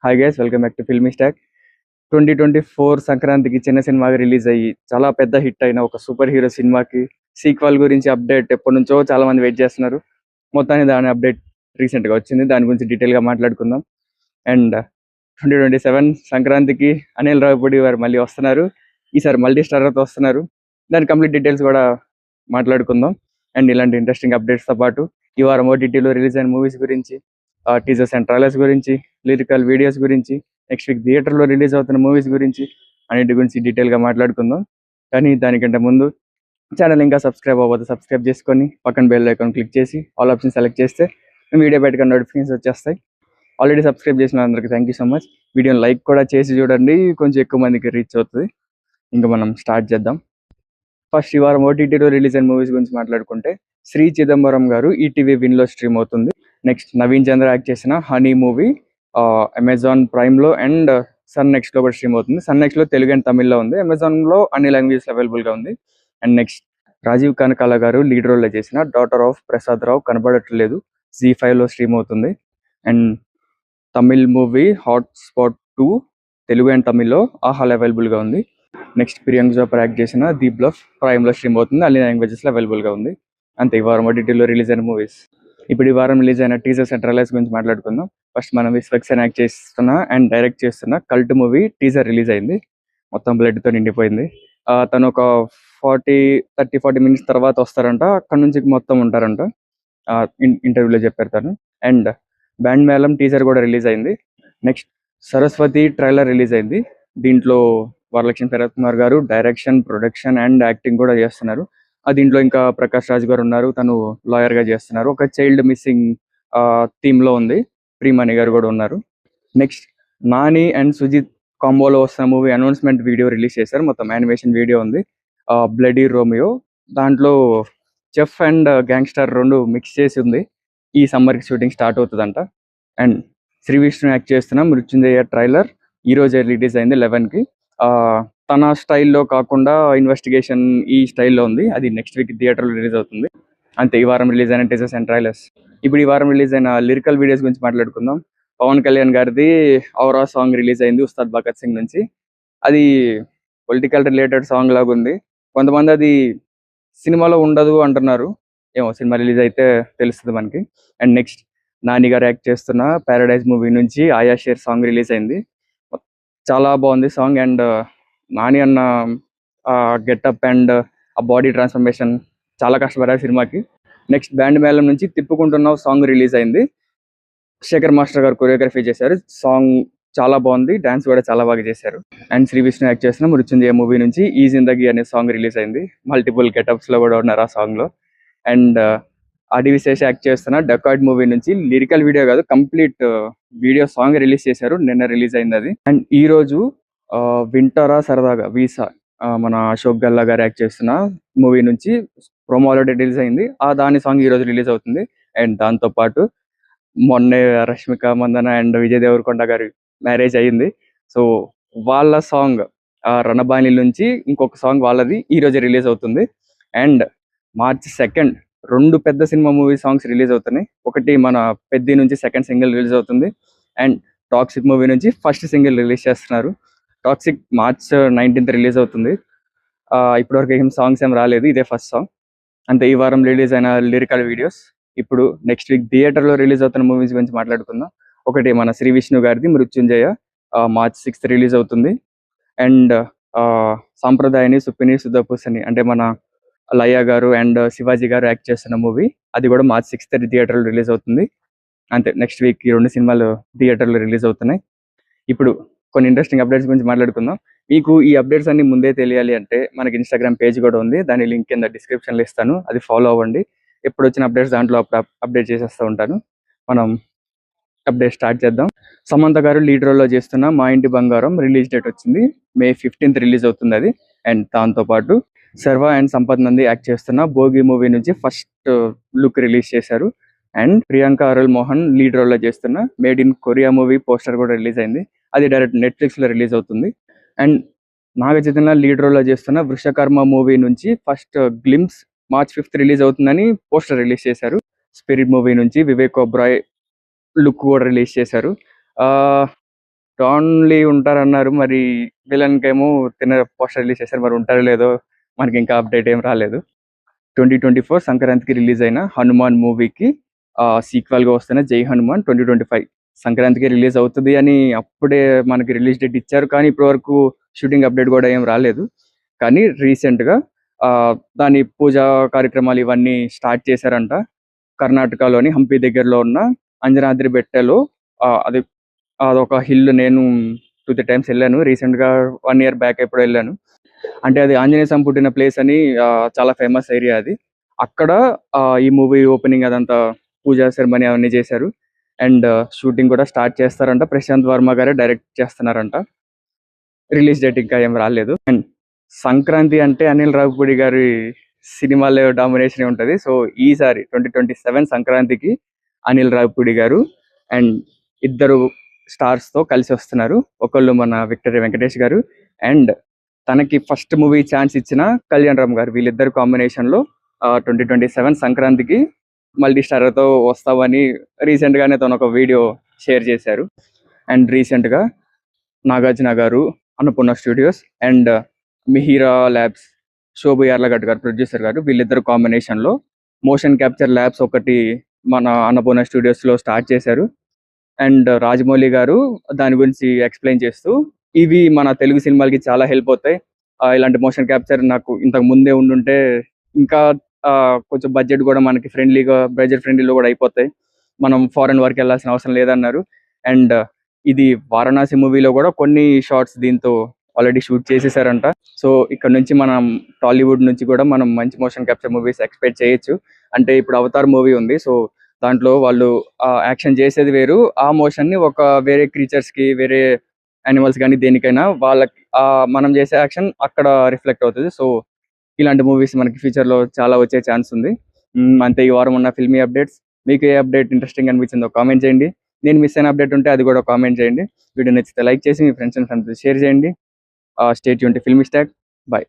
Hi guys, welcome back to filmy stock. 2024 సంక్రాంతికి చిన్న సినిమాగా రిలీజ్ అయ్యి చాలా పెద్ద హిట్ అయిన ఒక సూపర్ హీరో సినిమాకి సీక్వెల్ గురించి అప్డేట్ ఎప్పటి నుంచో చాలా మంది వెయిట్ చేస్తున్నారు. మొత్తానికి దాని అప్డేట్ రీసెంట్గా వచ్చింది. దాని గురించి డీటెయిల్గా మాట్లాడుకుందాం. అండ్ 2027 సంక్రాంతికి అనిల్ రావిపూడి వారు మళ్ళీ వస్తున్నారు. ఈసారి మల్టీ స్టారర్తో వస్తున్నారు. దాని కంప్లీట్ డీటెయిల్స్ కూడా మాట్లాడుకుందాం. అండ్ ఇలాంటి ఇంట్రెస్టింగ్ అప్డేట్స్తో పాటు ఈ వారం ఓటీటీలో రిలీజ్ అయిన మూవీస్ గురించి, టీజర్స్ అండ్ ట్రైలర్స్ గురించి, లిరికల్ వీడియోస్ గురించి, నెక్స్ట్ వీక్ థియేటర్లో రిలీజ్ అవుతున్న మూవీస్ గురించి అన్నిటి గురించి డీటెయిల్గా మాట్లాడుకుందాం. కానీ దానికంటే ముందు ఛానల్ ఇంకా సబ్స్క్రైబ్ అవ్వదు, సబ్స్క్రైబ్ చేసుకొని పక్కన బెల్ ఐకాన్ క్లిక్ చేసి ఆల్ ఆప్షన్ సెలెక్ట్ చేస్తే వీడియో బయటకు నోటిఫికేషన్స్ వచ్చేస్తాయి. ఆల్రెడీ సబ్స్క్రైబ్ చేసిన అందరికీ థ్యాంక్ యూ సో మచ్. వీడియోని లైక్ కూడా చేసి చూడండి, కొంచెం ఎక్కువ మందికి రీచ్ అవుతుంది. ఇంకా మనం స్టార్ట్ చేద్దాం. ఫస్ట్ ఈ వారం ఓటీటీలో రిలీజ్ అయిన మూవీస్ గురించి మాట్లాడుకుంటే శ్రీ చిదంబరం గారు ఈటీవీ విన్లో స్ట్రీమ్ అవుతుంది. నెక్స్ట్ నవీన్ చంద్ర యాక్ట్ చేసిన హనీ మూవీ అమెజాన్ ప్రైమ్లో అండ్ సన్ నెక్స్ట్లో కూడా స్ట్రీమ్ అవుతుంది. సన్ నెక్స్ట్లో తెలుగు అండ్ తమిళ్లో ఉంది, అమెజాన్లో అన్ని లాంగ్వేజెస్ అవైలబుల్గా ఉంది. అండ్ నెక్స్ట్ రాజీవ్ కనకాల గారు లీడ్ రోల్లో చేసిన డాటర్ ఆఫ్ ప్రసాద్ రావు కనబడట్లేదు Z5లో స్ట్రీమ్ అవుతుంది. And Tamil movie hot spot 2 Telugu and తమిళ్లో ఆహాల్ అవైలబుల్గా ఉంది. నెక్స్ట్ ప్రియాంక చోప్రా యాక్ట్ చేసిన ది బ్లఫ్ ప్రైమ్లో స్ట్రీమ్ అవుతుంది, అన్ని లాంగ్వేజెస్లో అవైలబుల్గా ఉంది. అంతే ఈ వారం ఓటీటీలో రిలీజ్ అయిన మూవీస్. ఇప్పుడు ఈ వారం రిలీజ్ అయిన టీజర్స్ అండ్ ట్రైలర్స్ గురించి మాట్లాడుకుందాం. ఫస్ట్ మనం విశ్వక్సేన్ యాక్ట్ చేస్తున్న అండ్ డైరెక్ట్ చేస్తున్న కల్ట్ మూవీ టీజర్ రిలీజ్ అయింది. మొత్తం బ్లడ్తో నిండిపోయింది. తను ఒక 40 మినిట్స్ తర్వాత వస్తారంట, అక్కడ నుంచి మొత్తం ఉంటారంట. ఇంటర్వ్యూలో చెప్పారు తను. అండ్ బ్యాండ్ మేళం టీజర్ కూడా రిలీజ్ అయింది. నెక్స్ట్ సరస్వతి ట్రైలర్ రిలీజ్ అయింది. దీంట్లో వరలక్ష్మి శరత్ కుమార్ గారు డైరెక్షన్, ప్రొడక్షన్ అండ్ యాక్టింగ్ కూడా చేస్తున్నారు. దీంట్లో ఇంకా ప్రకాష్ రాజ్ గారు ఉన్నారు, తను లాయర్ గా చేస్తున్నారు. ఒక చైల్డ్ మిస్సింగ్ థీమ్ లో ఉంది. ప్రియమణి గారు కూడా ఉన్నారు. నెక్స్ట్ నాని అండ్ సుజిత్ కాంబోలో వస్తున్న మూవీ అనౌన్స్మెంట్ వీడియో రిలీజ్ చేశారు. మొత్తం యానిమేషన్ వీడియో ఉంది, బ్లడీ రోమియో. దాంట్లో చెఫ్ అండ్ గ్యాంగ్స్టర్ రెండు మిక్స్ చేసి ఉంది. ఈ సమ్మర్కి షూటింగ్ స్టార్ట్ అవుతుందంట. అండ్ శ్రీ విష్ణు యాక్ట్ చేస్తున్న మృత్యుంజయ ట్రైలర్ ఈ రోజే రిలీజ్ అయింది 11కి. తన స్టైల్లో కాకుండా ఇన్వెస్టిగేషన్ ఈ స్టైల్లో ఉంది. అది నెక్స్ట్ వీక్ థియేటర్లో రిలీజ్ అవుతుంది. అంతే ఈ వారం రిలీజ్ అయిన టీజర్స్ అండ్ ట్రైలర్స్. ఇప్పుడు ఈ వారం రిలీజ్ అయిన లిరికల్ వీడియోస్ గురించి మాట్లాడుకుందాం. పవన్ కళ్యాణ్ గారిది ఔరా సాంగ్ రిలీజ్ అయింది ఉస్తాద్ భగత్ సింగ్ నుంచి. అది పొలిటికల్ రిలేటెడ్ సాంగ్ లాగా ఉంది. కొంతమంది అది సినిమాలో ఉండదు అంటున్నారు, ఏమో సినిమా రిలీజ్ అయితే తెలుస్తుంది మనకి. అండ్ నెక్స్ట్ నాని గారు యాక్ట్ చేస్తున్న పారడైజ్ మూవీ నుంచి ఆయా షేర్ సాంగ్ రిలీజ్ అయింది. చాలా బాగుంది సాంగ్. అండ్ నాని అన్న గెటప్ అండ్ ఆ బాడీ ట్రాన్స్ఫర్మేషన్ చాలా కష్టపడారు సినిమాకి. నెక్స్ట్ బ్యాండ్ మేళం నుంచి తిప్పుకుంటున్న సాంగ్ రిలీజ్ అయింది. శేఖర్ మాస్టర్ గారు కొరియోగ్రఫీ చేశారు. సాంగ్ చాలా బాగుంది, డాన్స్ కూడా చాలా బాగా చేశారు. అండ్ శ్రీ విష్ణు యాక్ట్ చేసిన మృత్యుంజయ మూవీ నుంచి ఈ జిందగీ అనే సాంగ్ రిలీజ్ అయింది. మల్టిపుల్ గెటప్స్ లో కూడా ఉన్నారు ఆ సాంగ్ లో. అండ్ ఆది విశేష యాక్ట్ చేస్తున్న డకాయిడ్ మూవీ నుంచి లిరికల్ వీడియో కాదు, కంప్లీట్ వీడియో సాంగ్ రిలీజ్ చేశారు. నిన్న రిలీజ్ అయింది అది. అండ్ ఈ రోజు వింటారా సరదాగా వీసా మన అశోక్ గల్లా గారు యాక్ట్ చేస్తున్న మూవీ నుంచి ప్రోమో ఆల్రెడీ రిలీజ్ అయింది. దాని సాంగ్ ఈ రోజు రిలీజ్ అవుతుంది. అండ్ దాంతో పాటు మొన్నే రష్మిక మందన అండ్ విజయ్ దేవరకొండ గారి మ్యారేజ్ అయ్యింది. సో వాళ్ళ సాంగ్ రణబాణి నుంచి ఇంకొక సాంగ్ వాళ్ళది ఈ రోజు రిలీజ్ అవుతుంది. అండ్ March 2 రెండు పెద్ద సినిమా మూవీ సాంగ్స్ రిలీజ్ అవుతున్నాయి. ఒకటి మన పెద్ది నుంచి సెకండ్ సింగిల్ రిలీజ్ అవుతుంది. అండ్ టాక్సిక్ మూవీ నుంచి ఫస్ట్ సింగిల్ రిలీజ్ చేస్తున్నారు. టాక్సిక్ March 19 రిలీజ్ అవుతుంది. ఇప్పటివరకు ఏం సాంగ్స్ ఏం రాలేదు, ఇదే ఫస్ట్ సాంగ్. అంతే ఈ వారం రిలీజ్ అయిన లిరికల్ వీడియోస్. ఇప్పుడు నెక్స్ట్ వీక్ థియేటర్లో రిలీజ్ అవుతున్న మూవీస్ గురించి మాట్లాడుకుందాం. ఒకటి మన శ్రీ విష్ణు గారిది మృత్యుంజయ March 6 రిలీజ్ అవుతుంది. అండ్ సాంప్రదాయని సుప్పిని సుధపుసని అంటే మన లయ గారు అండ్ శివాజీ గారు యాక్ట్ చేస్తున్న మూవీ, అది కూడా March 6 థియేటర్లో రిలీజ్ అవుతుంది. అంతే నెక్స్ట్ వీక్ ఈ రెండు సినిమాలు థియేటర్లో రిలీజ్ అవుతున్నాయి. ఇప్పుడు కొన్ని ఇంట్రెస్టింగ్ అప్డేట్స్ గురించి మాట్లాడుకుందాం. మీకు ఈ అప్డేట్స్ అన్ని ముందే తెలియాలి అంటే మనకి ఇన్స్టాగ్రామ్ పేజ్ కూడా ఉంది, దాని లింక్ కింద డిస్క్రిప్షన్లో ఇస్తాను, అది ఫాలో అవ్వండి. ఎప్పుడు వచ్చిన అప్డేట్స్ దాంట్లో అప్డేట్ చేసేస్తూ ఉంటాను. మనం అప్డేట్ స్టార్ట్ చేద్దాం. సమంత గారు లీడ్ రోల్లో చేస్తున్న మా ఇంటి బంగారం రిలీజ్ డేట్ వచ్చింది, May 15 రిలీజ్ అవుతుంది అది. అండ్ దాంతోపాటు శర్వా అండ్ సంపత్ నంది యాక్ట్ చేస్తున్న భోగి మూవీ నుంచి ఫస్ట్ లుక్ రిలీజ్ చేశారు. అండ్ ప్రియాంక అరుల్ మోహన్ లీడ్ రోల్లో చేస్తున్న made in Korea movie poster కూడా రిలీజ్ అయింది, అది డైరెక్ట్ నెట్ఫ్లిక్స్లో రిలీజ్ అవుతుంది. అండ్ నాగ చైతన్య లీడ్ రోల్లో చేస్తున్న వృషకర్మ మూవీ నుంచి ఫస్ట్ గ్లిమ్స్ March 5 రిలీజ్ అవుతుందని పోస్టర్ రిలీజ్ చేశారు. స్పిరిట్ మూవీ నుంచి వివేక్ ఒబ్రాయ్ లుక్ కూడా రిలీజ్ చేశారు. డాన్లీ ఉంటారన్నారు. మరి విలన్‌కేమో పోస్టర్ రిలీజ్ చేశారు. మరి ఉంటారో లేదో మనకి ఇంకా అప్డేట్ ఏం రాలేదు. 2024 సంక్రాంతికి రిలీజ్ అయిన 'హనుమాన్' మూవీకి సీక్వెల్‌గా వస్తున్న 'జై హనుమాన్' 2025 సంక్రాంతికి రిలీజ్ అవుతది అని అప్పుడే మనకి రిలీజ్ డేట్ ఇచ్చారు. కానీ ఇప్పటివరకు షూటింగ్ అప్డేట్ కూడా ఏం రాలేదు. కానీ రీసెంట్‌గా దాని పూజా కార్యక్రమాలు ఇవన్నీ స్టార్ట్ చేశారంట. కర్ణాటకలోని హంపి దగ్గరలో ఉన్న అంజనాద్రి బెట్టలో అది అదొక హిల్. నేను 2, 3 టైమ్స్ ఎళ్ళాను. రీసెంట్‌గా 1 ఇయర్ బ్యాక్ ఎప్పుడో ఎళ్ళాను. అంటే అది ఆంజనేయ స్వామి పుట్టిన ప్లేస్ అని చాలా ఫేమస్ ఏరియా అది. అక్కడ ఈ మూవీ ఓపెనింగ్ అదంతా పూజా సెరమనీ అవన్నీ చేశారు. అండ్ షూటింగ్ కూడా స్టార్ట్ చేస్తారంట. ప్రశాంత్ వర్మ గారే డైరెక్ట్ చేస్తున్నారంట. రిలీజ్ డేట్ ఇంకా ఏం రాలేదు. అండ్ సంక్రాంతి అంటే అనిల్ రావిపూడి గారి సినిమాలో డామినేషనే ఉంటది. సో ఈసారి 2027 సంక్రాంతికి అనిల్ రావిపూడి గారు అండ్ ఇద్దరు స్టార్స్‌తో కలిసి వస్తున్నారు. ఒకళ్ళు మన విక్టరీ వెంకటేష్ గారు అండ్ తనకి ఫస్ట్ మూవీ ఛాన్స్ ఇచ్చిన కళ్యాణ్ రామ్ గారు. వీళ్ళిద్దరు కాంబినేషన్‌లో 2027 సంక్రాంతికి మల్టీ స్టారర్‌తో వస్తామని రీసెంట్‌గానే తను ఒక వీడియో షేర్ చేశారు. అండ్ రీసెంట్‌గా నాగార్జున గారు, Annapurna studios and Mihira labs, Shobu Yarlagadda గారు ప్రొడ్యూసర్ గారు వీళ్ళిద్దరు కాంబినేషన్‌లో మోషన్ క్యాప్చర్ ల్యాబ్స్ ఒకటి మన అన్నపూర్ణ స్టూడియోస్‌లో స్టార్ట్ చేశారు. అండ్ రాజమౌళి గారు దాని గురించి ఎక్స్‌ప్లెయిన్ చేస్తూ, ఇవి మన తెలుగు సినిమాలకి చాలా హెల్ప్ అవుతాయి. ఇలాంటి మోషన్ క్యాప్చర్ నాకు ఇంతకు ముందే ఉండుంటే ఇంకా కొంచెం బడ్జెట్ కూడా మనకి బడ్జెట్ ఫ్రెండ్లీలో కూడా అయిపోతాయి. మనం ఫారెన్ వరకు వెళ్ళాల్సిన అవసరం లేదన్నారు. అండ్ ఇది వారణాసి మూవీలో కూడా కొన్ని షార్ట్స్ దీంతో ఆల్రెడీ షూట్ చేసేసారంట. సో ఇక్కడ నుంచి మనం టాలీవుడ్ నుంచి కూడా మనం మంచి మోషన్ క్యాప్చర్ మూవీస్ ఎక్స్‌పెక్ట్ చేయొచ్చు. అంటే ఇప్పుడు 'అవతార్' మూవీ ఉంది. సో దాంట్లో వాళ్ళు యాక్షన్ చేసేది వేరు. ఆ మోషన్‌ని ఒక వేరే క్రీచర్స్‌కి, వేరే యానిమల్స్ గాని దేనికైనా వాళ్ళకి మనం చేసే యాక్షన్ అక్కడ రిఫ్లెక్ట్ అవుతది. సో ఇలాంటి మూవీస్ మనకి ఫ్యూచర్‌లో చాలా వచ్చే ఛాన్స్ ఉంది. అంతే ఈ వారం ఉన్న ఫిల్మీ అప్డేట్స్. మీకు ఏ అప్డేట్ ఇంట్రెస్టింగ్ అనిపించిందో కామెంట్ చేయండి. నేను మిస్ అయిన అప్డేట్ ఉంటే అది కూడా కామెంట్ చేయండి. వీడియో నచ్చితే లైక్ చేసి మీ ఫ్రెండ్స్ అండ్ ఫ్యామిలీతో షేర్ చేయండి. Stay tuned to filmy stock. By.